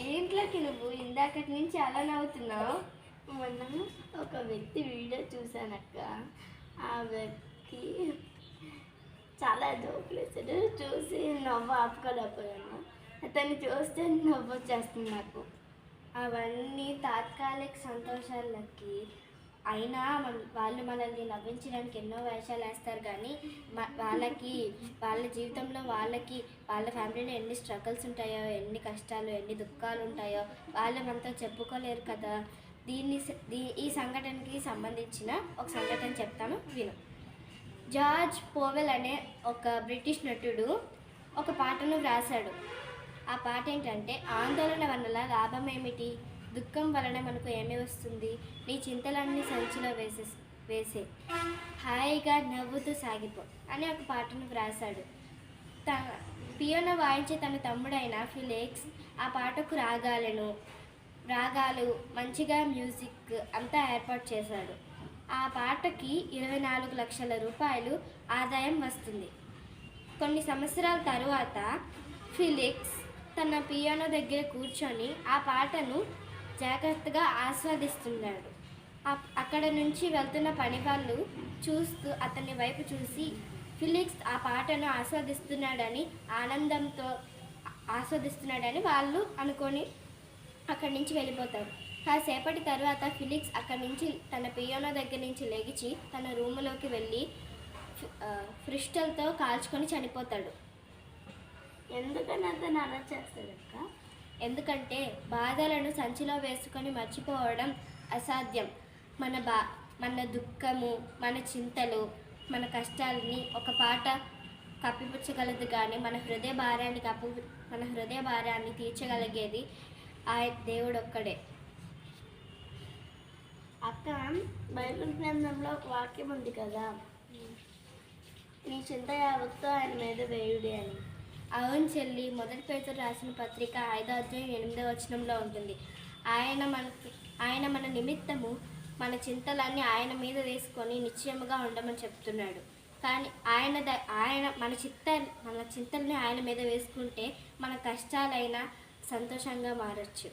ఏంట్లోకి నువ్వు ఇందాకటి నుంచి అలా నవ్వుతున్నావు? మొన్న ఒక వ్యక్తి వీడియో చూశానక్క. ఆ వ్యక్తి చాలా జోకులేసాడు. చూసి నవ్వు ఆపుకోలేకపోయాను. అతన్ని చూస్తే నవ్వు వచ్చేస్తుంది నాకు. అవన్నీ తాత్కాలిక సంతోషాలకి అయినా వాళ్ళు మనల్ని నవ్వించడానికి ఎన్నో వేషాలు వేస్తారు, కానీ వాళ్ళకి వాళ్ళ జీవితంలో వాళ్ళ ఫ్యామిలీలో ఎన్ని స్ట్రగుల్స్ ఉంటాయో, ఎన్ని కష్టాలు, ఎన్ని దుఃఖాలు ఉంటాయో వాళ్ళు మనతో చెప్పుకోలేరు కదా. ఈ సంఘటనకి సంబంధించిన ఒక సంఘటన చెప్తాను, విను. జార్జ్ పోవెల్ అనే ఒక బ్రిటిష్ నటుడు ఒక పాటను వ్రాసాడు. ఆ పాట ఏంటంటే, ఆందోళన వల్ల లాభం ఏమిటి, దుఃఖం వలన మనకు ఏమి వస్తుంది, నీ చింతలన్నీ సంచిలో వేసే హాయిగా నవ్వుతూ సాగిపో అని ఒక పాటను వ్రాసాడు. పియానో వాయించే తన తమ్ముడైన ఫిలిక్స్ ఆ పాటకు రాగాలు మంచిగా మ్యూజిక్ అంతా ఏర్పాటు చేశాడు. ఆ పాటకి 24 లక్షల రూపాయలు ఆదాయం వస్తుంది. కొన్ని సంవత్సరాల తరువాత ఫిలిక్స్ తన పియానో దగ్గర కూర్చొని ఆ పాటను జాగ్రత్తగా ఆస్వాదిస్తున్నాడు. అక్కడ నుంచి వెళ్తున్న పని వాళ్ళు చూస్తూ అతని వైపు చూసి ఫిలిక్స్ ఆ పాటను ఆస్వాదిస్తున్నాడని వాళ్ళు అనుకొని అక్కడి నుంచి వెళ్ళిపోతారు. కాసేపటి తర్వాత ఫిలిక్స్ అక్కడి నుంచి తన పియానో దగ్గర నుంచి లెగిచి తన రూములోకి వెళ్ళి ఫ్రిస్టల్తో కాల్చుకొని చనిపోతాడు. ఎందుకని అతను అలా చేస్తాడక్క? ఎందుకంటే బాధలను సంచిలో వేసుకొని మర్చిపోవడం అసాధ్యం. మన దుఃఖము, మన చింతలు, మన కష్టాలని ఒక పాట కప్పిపుచ్చగలదు, కానీ మన హృదయ భారాన్ని తీర్చగలిగేది ఆ దేవుడు ఒక్కడే. అక్క, బైబిల్ గ్రంథంలో ఒక వాక్యం ఉంది కదా, నీ చింత యావత్తు ఆయన మీద వేయుడి అని. అవును చెల్లి, మొదటి పేతురు రాసిన పత్రిక 5వ అధ్యాయం 8వ వచనంలో ఉంటుంది. ఆయన మన నిమిత్తము మన చింతలన్నీ ఆయన మీద వేసుకొని నిశ్చయముగా ఉండమని చెప్తున్నాడు. కానీ మన చింతల్ని ఆయన మీద వేసుకుంటే మన కష్టాలైనా సంతోషంగా మారచ్చు.